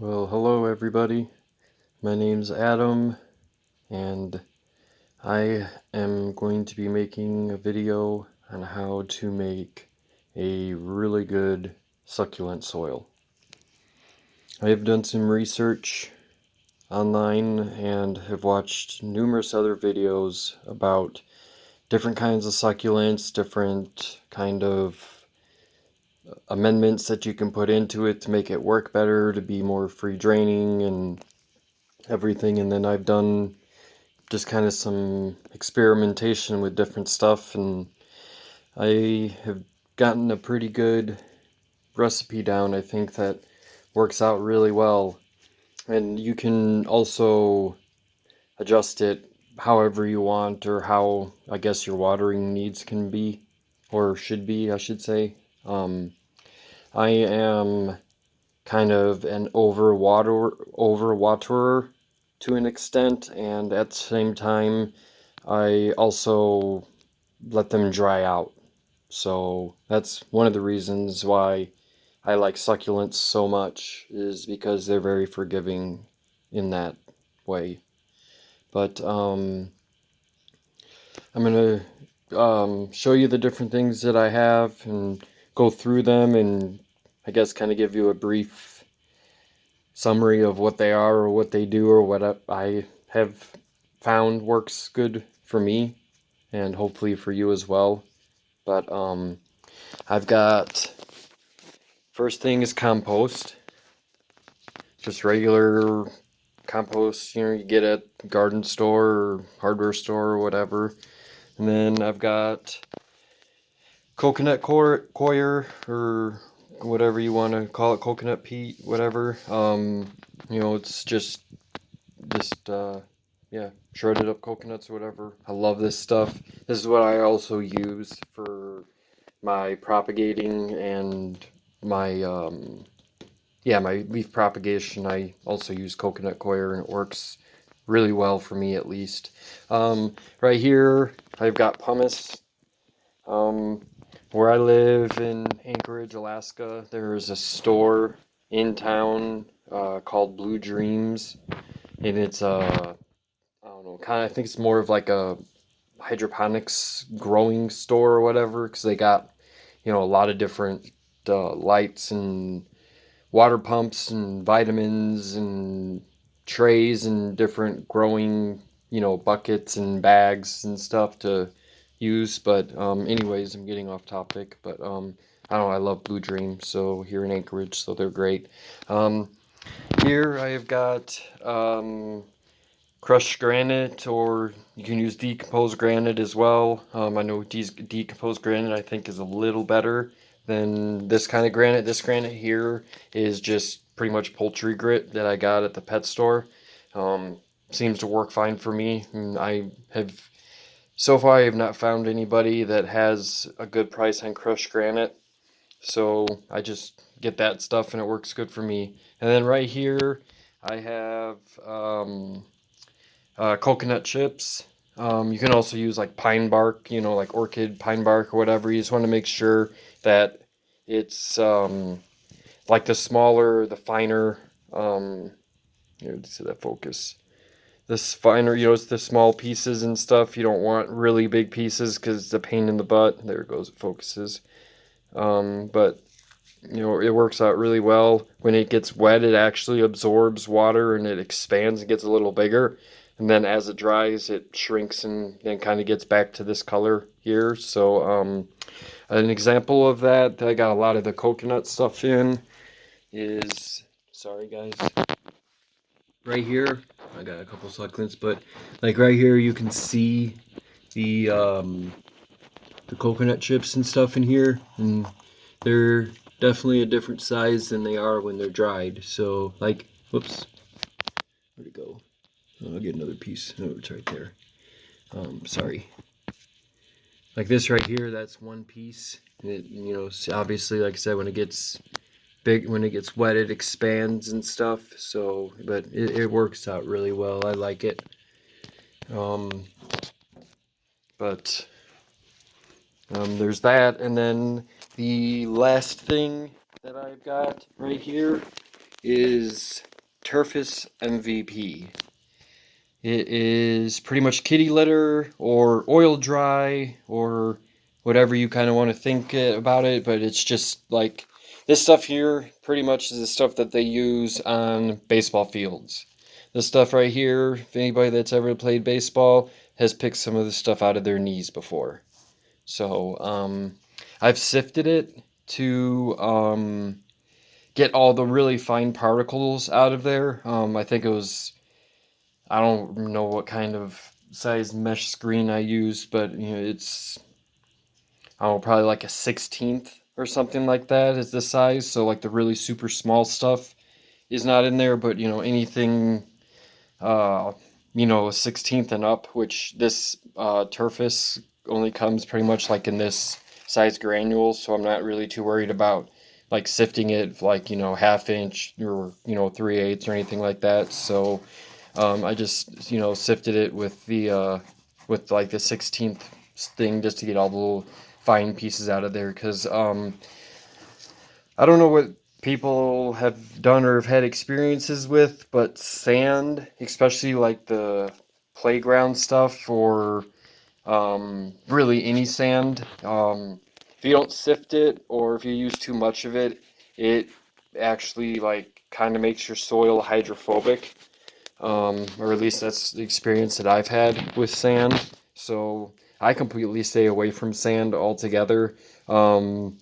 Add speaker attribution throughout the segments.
Speaker 1: Well, hello everybody. My name's Adam, and I am going to be making a video on how to make a really good succulent soil. I have done some research online and have watched numerous other videos about different kinds of succulents, different kind of amendments that you can put into it to make it work better, to be more free draining and everything. And then I've done just kind of some experimentation with different stuff, and I have gotten a pretty good recipe down, I think, that works out really well. And you can also adjust it however you want, or how I guess your watering needs can be, or should be, I should say. I am kind of an overwaterer to an extent, and at the same time I also let them dry out. So that's one of the reasons why I like succulents so much, is because they're very forgiving in that way. But I'm gonna show you the different things that I have and go through them, and I guess kind of give you a brief summary of what they are, or what they do, or what I have found works good for me, and hopefully for you as well. But I've got, first thing is compost. Just regular compost, you get at garden store or hardware store or whatever. And then I've got coconut coir, or whatever you want to call it, coconut peat, whatever. It's just yeah, shredded up coconuts or whatever. I love this stuff. This is what I also use for my propagating and my my leaf propagation. I also use coconut coir, and it works really well for me, at least. Right here I've got pumice. Where I live in Anchorage, Alaska, there's a store in town called Blue Dreams, and it's I don't know, kind of, I think it's more of like a hydroponics growing store or whatever, because they got, a lot of different lights and water pumps and vitamins and trays and different growing, buckets and bags and stuff to use. But anyways, I'm getting off topic. But I don't know, I love Blue Dream, so here in Anchorage, so they're great. Here I have got crushed granite, or you can use decomposed granite as well. I know decomposed granite, I think, is a little better than this kind of granite. This granite here is just pretty much poultry grit that I got at the pet store. Seems to work fine for me. And so far I have not found anybody that has a good price on crushed granite, so I just get that stuff and it works good for me. And then right here I have coconut chips. You can also use like pine bark, like orchid pine bark or whatever. You just want to make sure that it's like the smaller, the finer, here, let's see that focus. This finer, it's the small pieces and stuff. You don't want really big pieces because it's a pain in the butt. There it goes, it focuses. But it works out really well. When it gets wet, it actually absorbs water and it expands and gets a little bigger. And then as it dries, it shrinks and then kind of gets back to this color here. So an example of that I got a lot of the coconut stuff in is, sorry guys, right here I got a couple succulents, but like right here you can see the coconut chips and stuff in here, and they're definitely a different size than they are when they're dried. So like, whoops, where'd it go? Oh, I'll get another piece. Oh, it's right there. Sorry. Like this right here, that's one piece. It, obviously, like I said, when it gets big, when it gets wet, it expands and stuff. So, but it works out really well. I like it. But there's that, and then the last thing that I've got right here is Turface Mvp. It is pretty much kitty litter or oil dry or whatever you kind of want to think about it, but it's just like this stuff here pretty much is the stuff that they use on baseball fields. This stuff right here, if anybody that's ever played baseball has picked some of this stuff out of their knees before. So I've sifted it to get all the really fine particles out of there. I think it was, I don't know what kind of size mesh screen I used, but you know, it's, I don't know, probably like a 16th or something like that is the size. So like the really super small stuff is not in there, but you know, anything, you know, a 16th and up, which this Turface only comes pretty much like in this size granules, so I'm not really too worried about like sifting it like, you know, 1/2 inch or, you know, 3/8 or anything like that. So I just, you know, sifted it with the with like the 16th thing just to get all the little fine pieces out of there, because I don't know what people have done or have had experiences with, but sand, especially like the playground stuff or really any sand, if you don't sift it or if you use too much of it, it actually like kind of makes your soil hydrophobic, or at least that's the experience that I've had with sand. So I completely stay away from sand altogether. You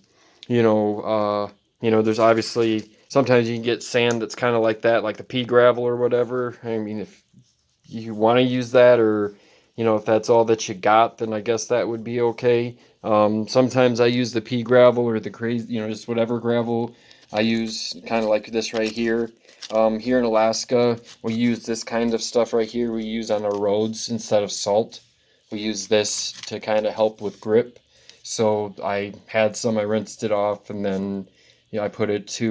Speaker 1: know, you know, there's obviously sometimes you can get sand that's kind of like that, like the pea gravel or whatever. I mean, if you want to use that, or you know, if that's all that you got, then I guess that would be okay. Sometimes I use the pea gravel or the crazy, you know, just whatever gravel I use, kind of like this right here. Here in Alaska, we use this kind of stuff right here. We use on our roads instead of salt. We use this to kind of help with grip. So I had some, I rinsed it off, and then you know, I put it to,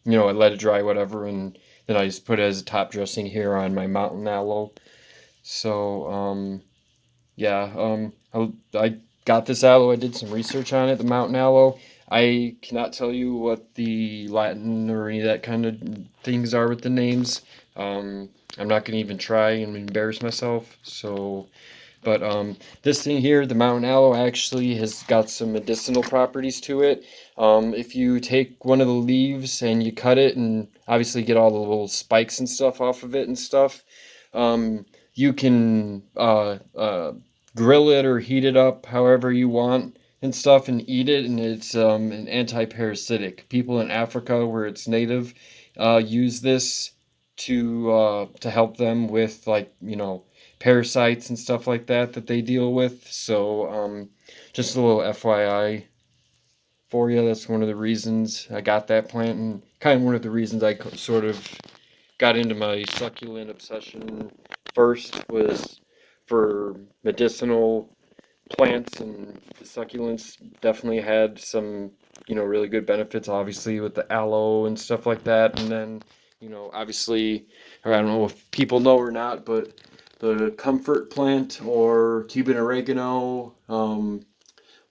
Speaker 1: you know, I let it dry, whatever, and then I just put it as a top dressing here on my mountain aloe. So, yeah, I got this aloe. I did some research on it, the mountain aloe. I cannot tell you what the Latin or any of that kind of things are with the names. I'm not going to even try and embarrass myself. So, but this thing here, the mountain aloe, actually has got some medicinal properties to it. If you take one of the leaves and you cut it and obviously get all the little spikes and stuff off of it and stuff, you can grill it or heat it up however you want and stuff and eat it, and it's an anti-parasitic. People in Africa where it's native use this to help them with, like, you know, parasites and stuff like that that they deal with. So just a little FYI for you. That's one of the reasons I got that plant, and kind of one of the reasons I sort of got into my succulent obsession first, was for medicinal plants, and the succulents definitely had some, you know, really good benefits, obviously with the aloe and stuff like that. And then, you know, obviously, or I don't know if people know or not, but the comfort plant or Cuban oregano,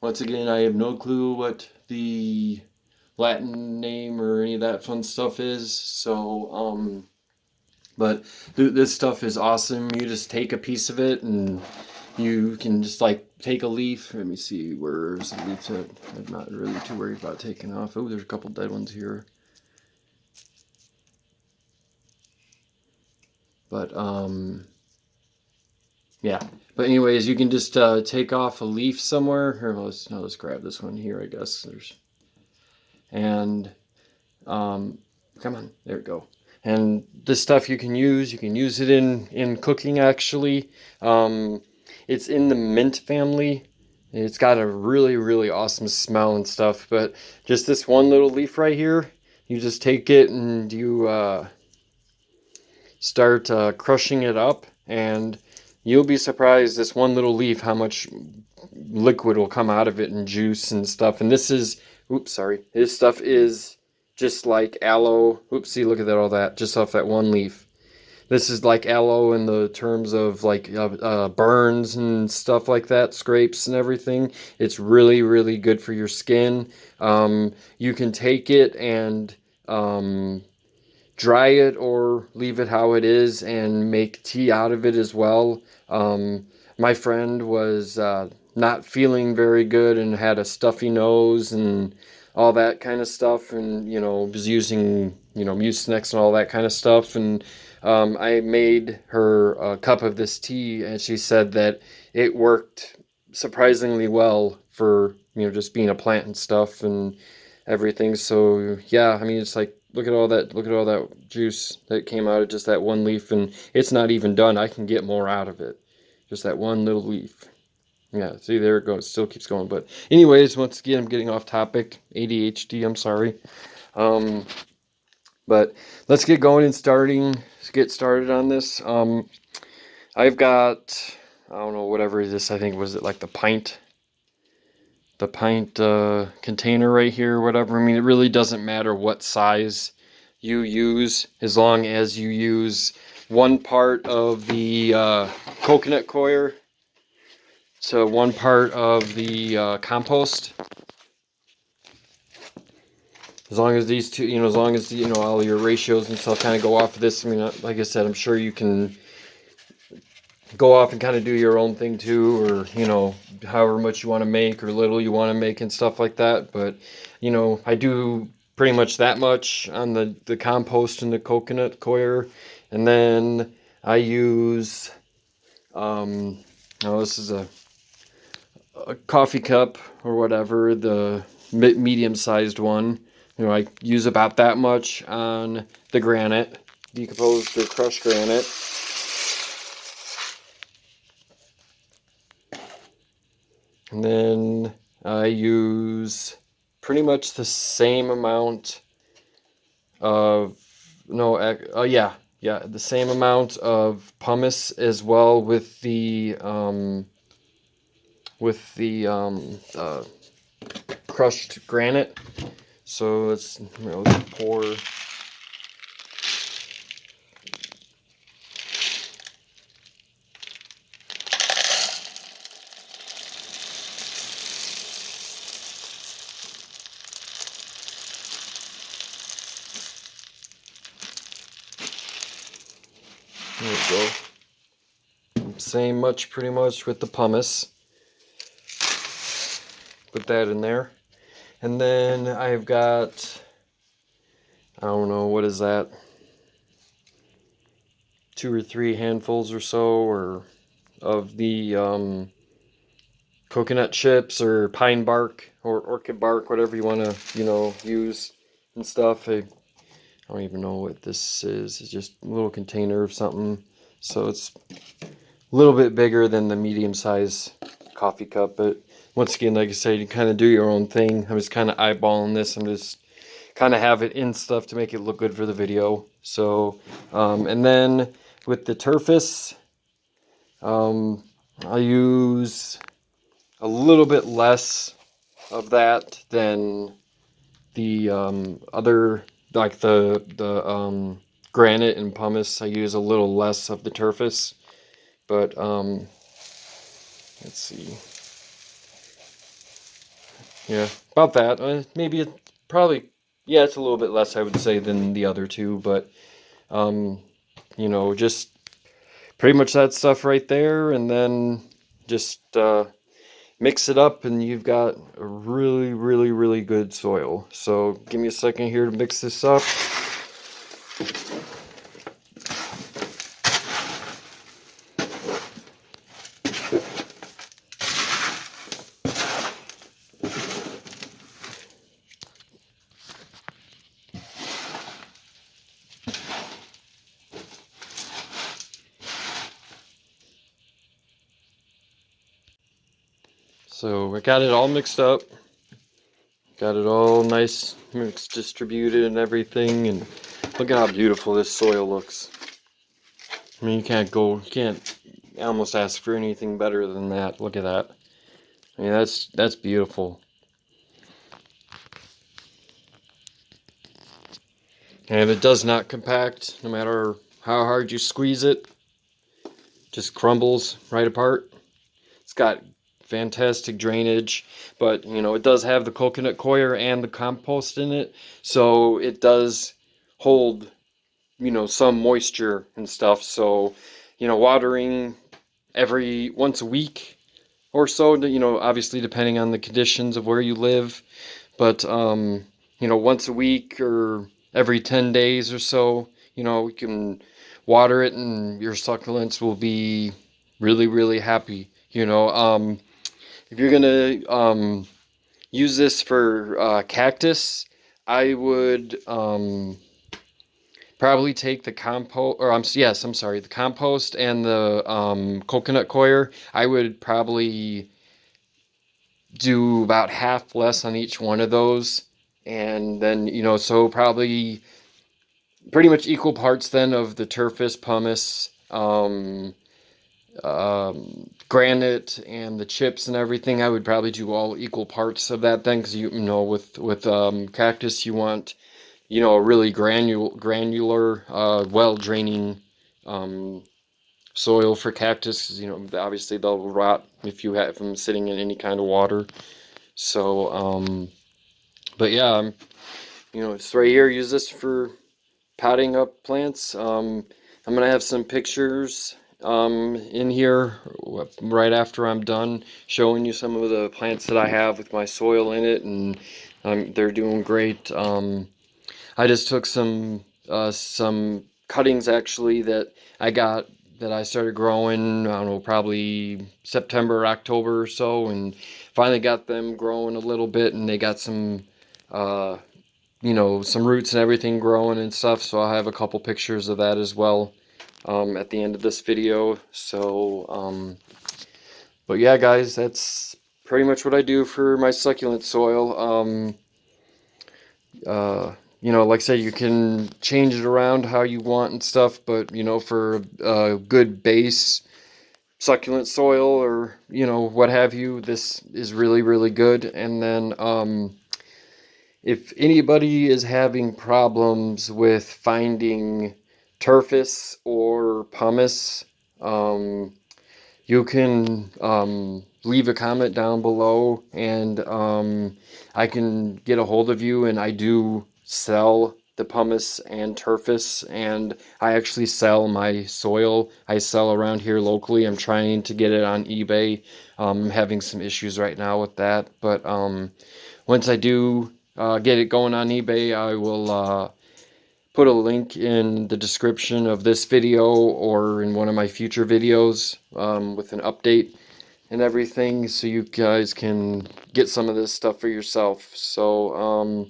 Speaker 1: once again, I have no clue what the Latin name or any of that fun stuff is. So but this stuff is awesome. You just take a piece of it and you can just like take a leaf. Let me see, where's the leaf at? I'm not really too worried about taking off. Oh, there's a couple dead ones here. But yeah. But anyways, you can just take off a leaf somewhere. Here, let's grab this one here, I guess. And come on, there we go. And this stuff you can use it in cooking, actually. It's in the mint family. It's got a really, really awesome smell and stuff, but just this one little leaf right here, you just take it and you start crushing it up, and you'll be surprised, this one little leaf, how much liquid will come out of it and juice and stuff. And this is, oops, sorry, this stuff is just like aloe. Oopsie, look at that, all that, just off that one leaf. This is like aloe in the terms of like burns and stuff like that, scrapes and everything. It's really, really good for your skin. You can take it and dry it or leave it how it is and make tea out of it as well. My friend was not feeling very good and had a stuffy nose and all that kind of stuff, and was using Mucinex and all that kind of stuff, and I made her a cup of this tea, and she said that it worked surprisingly well for just being a plant and stuff and everything. So yeah, I mean, it's like, look at all that juice that came out of just that one leaf, and it's not even done. I can get more out of it, just that one little leaf. Yeah, see, there it goes. Still keeps going. But anyways, once again, I'm getting off topic. ADHD, I'm sorry. But let's get going and get started on this. I've got, I don't know, whatever this, I think, was it like the pint container right here or whatever. I mean, it really doesn't matter what size you use, as long as you use 1 part of the coconut coir to 1 part of the compost. As long as these two, as long as all your ratios and stuff kind of go off of this. I mean, like I said, I'm sure you can go off and kind of do your own thing too, or however much you want to make or little you want to make and stuff like that. But I do pretty much that much on the compost and the coconut coir, and then I use this is a coffee cup or whatever, the medium-sized one. I use about that much on the granite, decomposed or crushed granite. And then I use pretty much the same amount of, the same amount of pumice as well with the crushed granite. So let's pour. There we go. Same much pretty much with the pumice. Put that in there. And then I've got, I don't know, what is that? 2 or 3 handfuls or so, or of the coconut chips or pine bark or orchid bark, whatever you want to, use and stuff. I don't even know what this is. It's just a little container of something. So it's a little bit bigger than the medium-sized coffee cup, but once again, like I said, you kind of do your own thing. I'm just kind of eyeballing this. I'm just kind of have it in stuff to make it look good for the video. So, and then with the Turface, I use a little bit less of that than the other, like the granite and pumice. I use a little less of the Turface, but let's see. Yeah, about that. Maybe it's probably, yeah, it's a little bit less, I would say, than the other two, but just pretty much that stuff right there, and then just mix it up, and you've got a really, really, really good soil. So give me a second here to mix this up. So I got it all mixed up, got it all nice, mixed, distributed and everything, and look at how beautiful this soil looks. I mean, you can't almost ask for anything better than that. Look at that. I mean, that's beautiful. And it does not compact, no matter how hard you squeeze it. Just crumbles right apart. It's got fantastic drainage, but it does have the coconut coir and the compost in it, so it does hold some moisture and stuff. So, watering every once a week or so, obviously depending on the conditions of where you live, but once a week or every 10 days or so, you can water it and your succulents will be really, really happy. If you're gonna use this for cactus, I would probably take the compost, or I'm sorry, the compost and the coconut coir. I would probably do about half less on each one of those, and then so probably pretty much equal parts then of the Turface, Pumice, Granite, and the chips and everything. I would probably do all equal parts of that then, because with cactus you want a really granular, well draining soil for cactus, because obviously they'll rot if you have them sitting in any kind of water. So but yeah, it's right here. Use this for potting up plants. I'm gonna have some pictures in here right after I'm done showing you some of the plants that I have with my soil in it, and they're doing great. I just took some cuttings actually that I started growing, I don't know, probably September, October or so, and finally got them growing a little bit, and they got some some roots and everything growing and stuff. So I'll have a couple pictures of that as well at the end of this video. So but yeah, guys, that's pretty much what I do for my succulent soil. Like I said, you can change it around how you want and stuff, but for a good base succulent soil, or what have you, this is really, really good. And then if anybody is having problems with finding Turface or Pumice, you can leave a comment down below, and I can get a hold of you. And I do sell the Pumice and Turface, and I actually sell my soil. I sell around here locally. I'm trying to get it on eBay. I'm having some issues right now with that, but once I do get it going on eBay, I will put a link in the description of this video or in one of my future videos with an update and everything, so you guys can get some of this stuff for yourself. So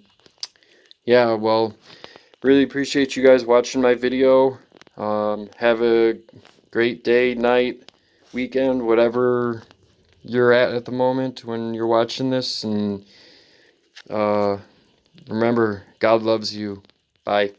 Speaker 1: yeah, well, really appreciate you guys watching my video. Have a great day, night, weekend, whatever you're at the moment when you're watching this, and remember, God loves you. Bye.